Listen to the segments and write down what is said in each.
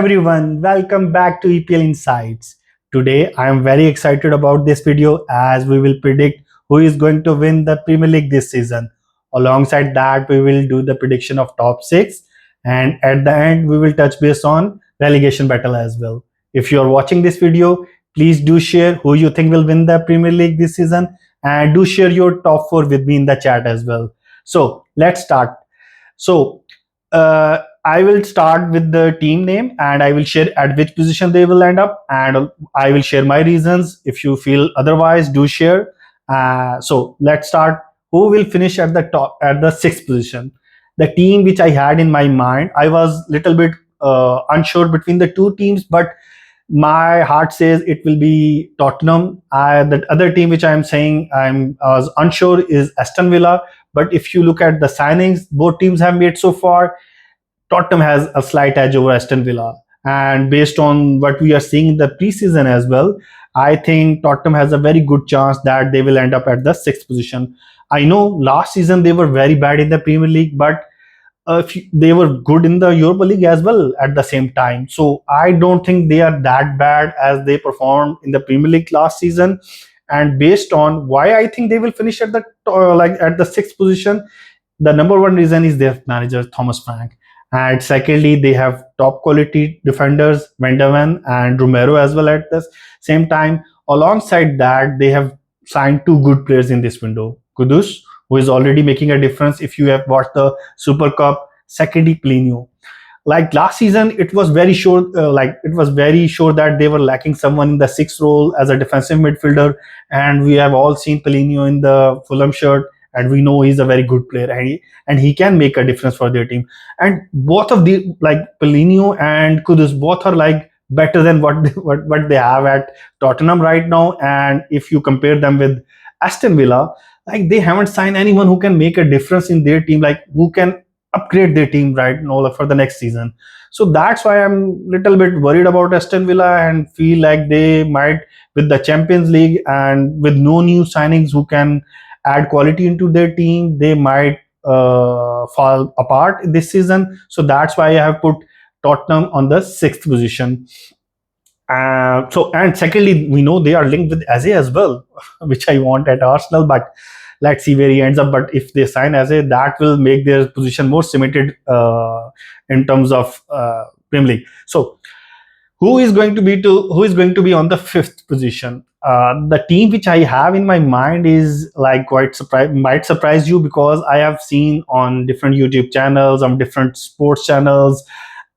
everyone, welcome back to EPL Insights. Today I am very excited about this video as we will predict who is going to win the Premier League this season. Alongside that, we will do the prediction of top 6 and at the end we will touch base on relegation battle as well. If you are watching this video, please do share who you think will win the Premier League this season and do share your top 4 with me in the chat as well. So, let's start. So, I will start with the team name and I will share at which position they will end up, and I will share my reasons. If you feel otherwise, do share. So let's start. Who will finish at the top at the sixth position? The team which I had in my mind, I was little bit unsure between the two teams, but my heart says it will be Tottenham. The other team which I am saying I was unsure is Aston Villa. But if you look at the signings both teams have made so far, Tottenham has a slight edge over Aston Villa. And based on what we are seeing in the preseason as well, I think Tottenham has a very good chance that they will end up at the sixth position. I know last season they were very bad in the Premier League, but they were good in the Europa League as well at the same time. So I don't think they are that bad as they performed in the Premier League last season. And based on why I think they will finish at the at the sixth position, the number one reason is their manager Thomas Frank, and secondly they have top quality defenders Van der Ven and Romero as well at the same time. Alongside that, they have signed two good players in this window: Kudus, who is already making a difference if you have watched the Super Cup; secondly Pellegrini. Like last season, it was very sure that they were lacking someone in the sixth role as a defensive midfielder, and we have all seen Pellegrini in the Fulham shirt, and we know he's a very good player, and he can make a difference for their team. And both of the Pellegrini and Kudus both are better than what they have at Tottenham right now. And if you compare them with Aston Villa, they haven't signed anyone who can make a difference in their team, who can upgrade their team right now for the next season. So that's why I'm little bit worried about Aston Villa and feel like they might, with the Champions League and with no new signings who can add quality into their team, they might fall apart this season. So that's why I have put Tottenham on the sixth position. And secondly, we know they are linked with Eze as well, which I want at Arsenal, but let's see where he ends up. But if they sign Eze, that will make their position more cemented in terms of Premier League. So who is going to be on the fifth position? The team which I have in my mind is might surprise you, because I have seen on different YouTube channels, on different sports channels,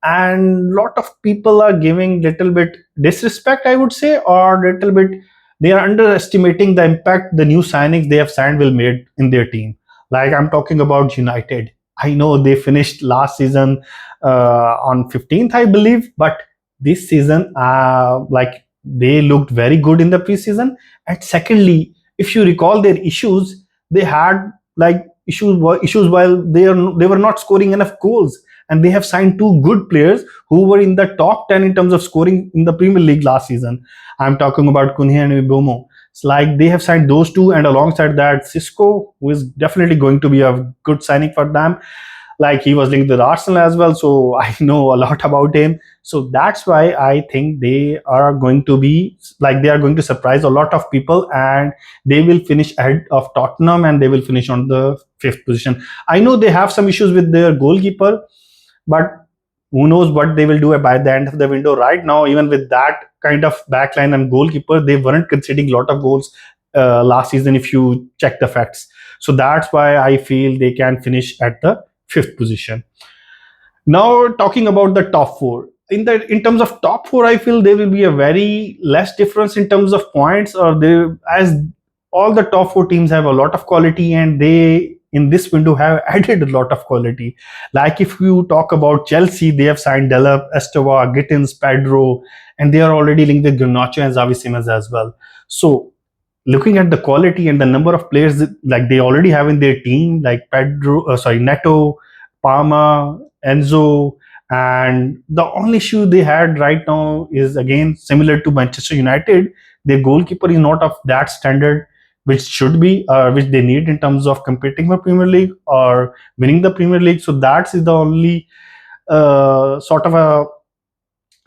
and lot of people are giving little bit disrespect, I would say, or little bit they are underestimating the impact the new signings they have signed will make in their team. I'm talking about United. I know they finished last season on 15th, I believe, but this season they looked very good in the preseason. And secondly, if you recall their issues, they had issues while they were not scoring enough goals, and they have signed two good players who were in the top 10 in terms of scoring in the Premier League last season. I'm talking about Cunha and Mbeumo. It's they have signed those two, and alongside that, Cisco, who is definitely going to be a good signing for them. He was linked with Arsenal as well, so I know a lot about him. So that's why I think they are going to surprise a lot of people, and they will finish ahead of Tottenham, and they will finish on the fifth position. I know they have some issues with their goalkeeper, but who knows what they will do by the end of the window. Right now, even with that kind of backline and goalkeeper, they weren't conceding a lot of goals last season if you check the facts. So that's why I feel they can finish at the fifth position. Now, talking about the top four. In terms of top four, I feel there will be a very less difference in terms of points, as all the top four teams have a lot of quality, and they in this window have added a lot of quality. If you talk about Chelsea, they have signed Delap, Esteva, Gittins, Pedro, and they are already linked with Garnacho and Xavi Simons as well. So looking at the quality and the number of players they already have in their team, Neto, Palma, Enzo, and the only issue they had right now is again similar to Manchester United. Their goalkeeper is not of that standard, which should be, which they need in terms of competing for Premier League or winning the Premier League. So that is the only sort of a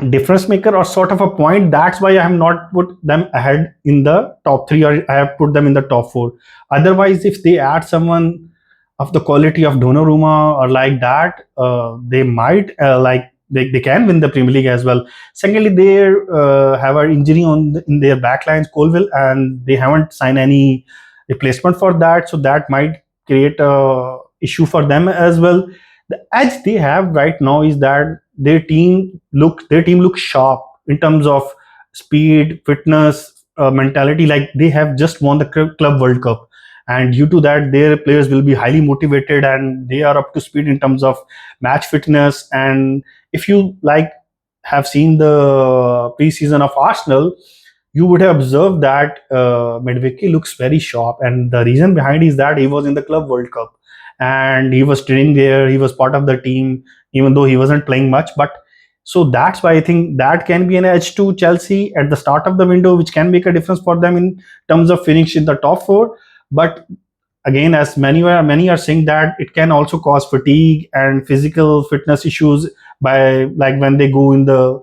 difference maker or sort of a point. That's why I have not put them ahead in the top three, or I have put them in the top four. Otherwise, if they add someone of the quality of Donnarumma or like that, they might they can win the Premier League as well. Secondly, they have an injury in their backlines, Colville, and they haven't signed any replacement for that, so that might create a issue for them as well. The edge they have right now is that their team looks sharp in terms of speed, fitness, mentality. Like they have just won the club World Cup, and due to that, their players will be highly motivated and they are up to speed in terms of match fitness. And if you like have seen the preseason of Arsenal, you would have observed that Medvedev looks very sharp, and the reason behind is that he was in the Club World Cup and he was training there. He was part of the team, even though he wasn't playing much. But so that's why I think that can be an edge to Chelsea at the start of the window, which can make a difference for them in terms of finishing the top four. But again, as many are saying that it can also cause fatigue and physical fitness issues by like when they go in the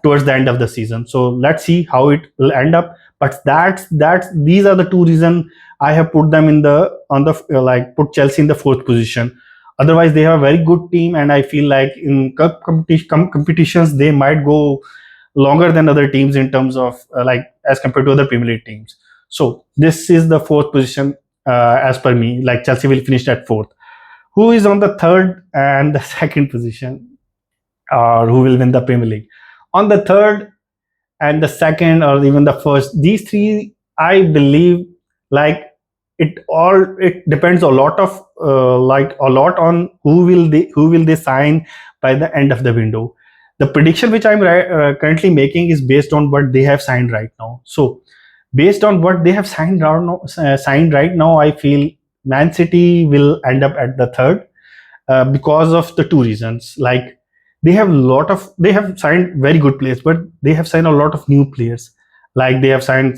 towards the end of the season. So let's see how it will end up. But that's these are the two reasons I have put them in the on the like put Chelsea in the fourth position. Otherwise, they have a very good team, and I feel like in cup competitions they might go longer than other teams in terms of like as compared to other Premier League teams. So this is the fourth position as per me. Like Chelsea will finish at fourth. Who is on the third and the second position, or who will win the Premier League? On the third and the second, or even the first, these three, I believe, like it depends a lot of like a lot on who will they sign by the end of the window. The prediction which I'm currently making is based on what they have signed right now. So based on what they have signed right now, I feel Man City will end up at the third because of the two reasons. Like they have signed very good players, but they have signed a lot of new players. Like they have signed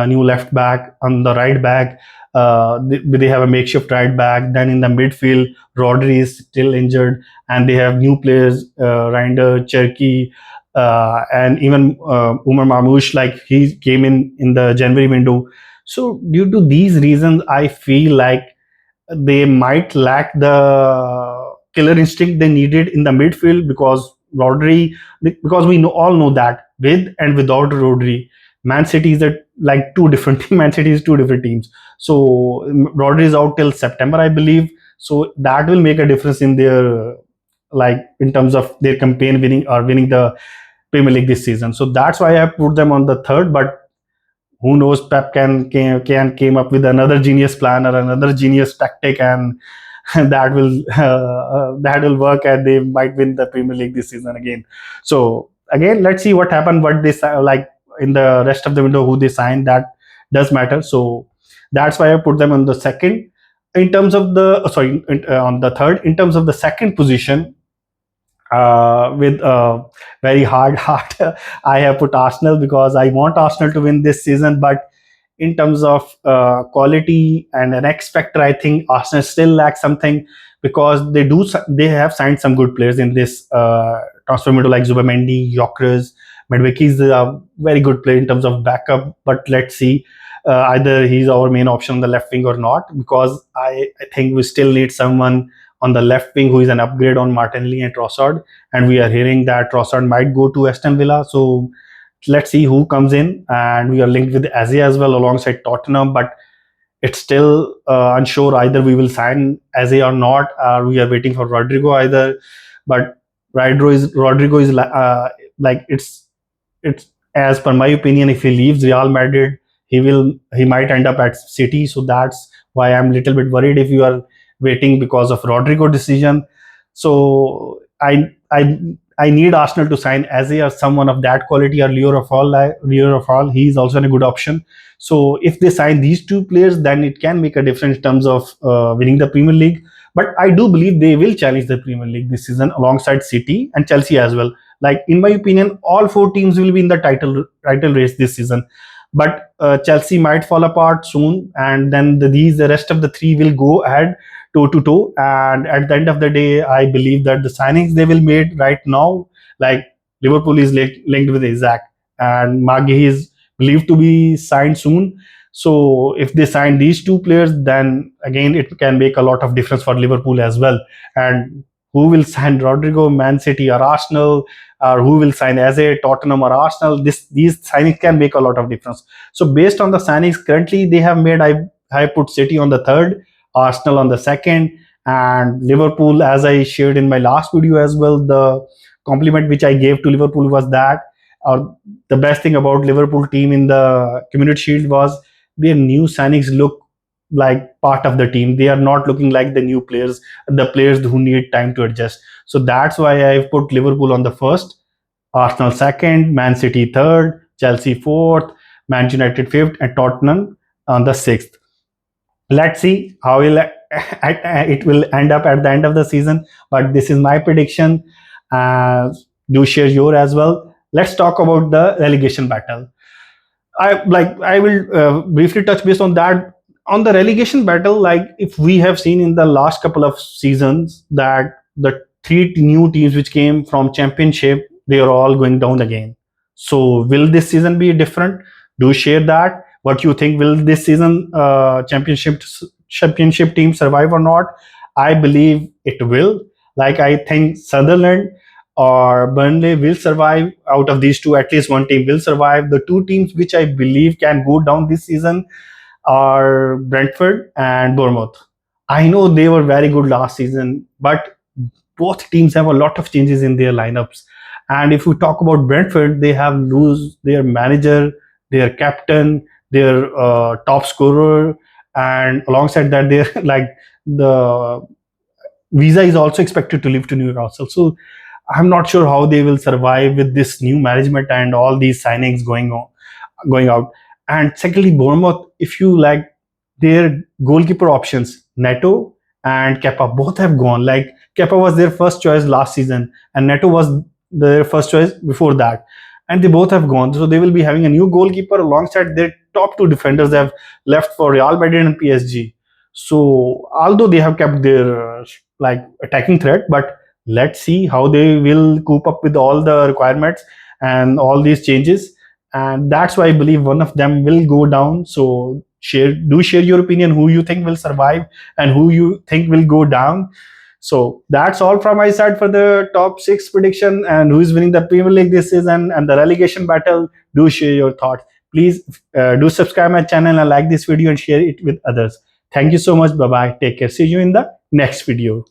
new left back, on the right back. They have a makeshift right back. Then in the midfield, Rodri is still injured, and they have new players, Reinder, Cherky, and even Umar Mamouche. Like he came in the January window. So due to these reasons, I feel like they might lack the killer instinct they needed in the midfield, because we all know that with and without Rodri, Man City is like two different Man City is two different teams. So Rodri is out till September, I believe. So that will make a difference in their like in terms of their campaign winning the Premier League this season. So that's why I put them on the third. But who knows, Pep can came up with another genius plan or another genius tactic, and that will work, and they might win the Premier League this season again. So again, let's see what happened, what they like in the rest of the window, who they sign, that does matter. So that's why I put them on the second. In terms of the on the third, in terms of the second position, with a very hard heart, I have put Arsenal because I want Arsenal to win this season. But in terms of quality and an X factor, I think Arsenal still lacks something, because they have signed some good players in this transfer window, like Zubamendi, Gyökeres, Medvedev is a very good player in terms of backup. But let's see. Either he's our main option on the left wing or not, because I think we still need someone on the left wing who is an upgrade on Martinelli and Trossard, and we are hearing that Trossard might go to Aston Villa. So let's see who comes in, and we are linked with Eze as well alongside Tottenham, but it's still unsure either we will sign Eze or not. We are waiting for Rodrigo either, but Rodrigo is like it's as per my opinion, if he leaves Real Madrid, he might end up at City. So that's why I'm a little bit worried if you are waiting because of Rodrigo decision. So I need Arsenal to sign Eze or someone of that quality, or Leo of all. He's also a good option. So if they sign these two players, then it can make a difference in terms of winning the Premier League. But I do believe they will challenge the Premier League this season alongside City and Chelsea as well. Like in my opinion, all four teams will be in the title race this season. But Chelsea might fall apart soon, and then the rest of the three will go ahead toe to toe. And at the end of the day, I believe that the signings they will made right now, like Liverpool is linked with Isaac, and Maggie is believed to be signed soon. So if they sign these two players, then again it can make a lot of difference for Liverpool as well. And who will sign Rodrigo, Man City or Arsenal, or who will sign Eze, Tottenham or Arsenal? These signings can make a lot of difference. So based on the signings currently they have made, I put City on the third, Arsenal on the second, and Liverpool, as I shared in my last video as well, the compliment which I gave to Liverpool was that, or the best thing about Liverpool team in the Community Shield was their new signings look like part of the team. They are not looking like the new players, the players who need time to adjust. So that's why I've put Liverpool on the first, Arsenal second, Man City third, Chelsea fourth, Manchester United fifth, and Tottenham on the sixth. Let's see how it will end up at the end of the season. But this is my prediction. Do share your as well. Let's talk about the relegation battle. I will briefly touch base on that. On the relegation battle, like if we have seen in the last couple of seasons that the three new teams which came from championship, they are all going down again. So will this season be different? Do share that what you think. Will this season championship team survive or not? I believe it will. Like I think Sunderland or Burnley will survive. Out of these two, at least one team will survive. The two teams which I believe can go down this season are Brentford and Bournemouth. I know they were very good last season, but both teams have a lot of changes in their lineups. And if we talk about Brentford, they have lose their manager, their captain, their top scorer, and alongside that, they're like the visa is also expected to leave to Newcastle. So I'm not sure how they will survive with this new management and all these signings going out. And secondly, Bournemouth, if you like their goalkeeper options, Neto and Kepa, both have gone. Like Kepa was their first choice last season, and Neto was their first choice before that. And they both have gone. So they will be having a new goalkeeper alongside their top two defenders have left for Real Madrid and PSG. So although they have kept their like attacking threat, but let's see how they will cope up with all the requirements and all these changes. And that's why I believe one of them will go down. So share your opinion, who you think will survive and who you think will go down. So that's all from my side for the top six prediction and who is winning the Premier League this season and the relegation battle. Do share your thoughts. Please do subscribe my channel and like this video and share it with others. Thank you so much. Bye bye. Take care. See you in the next video.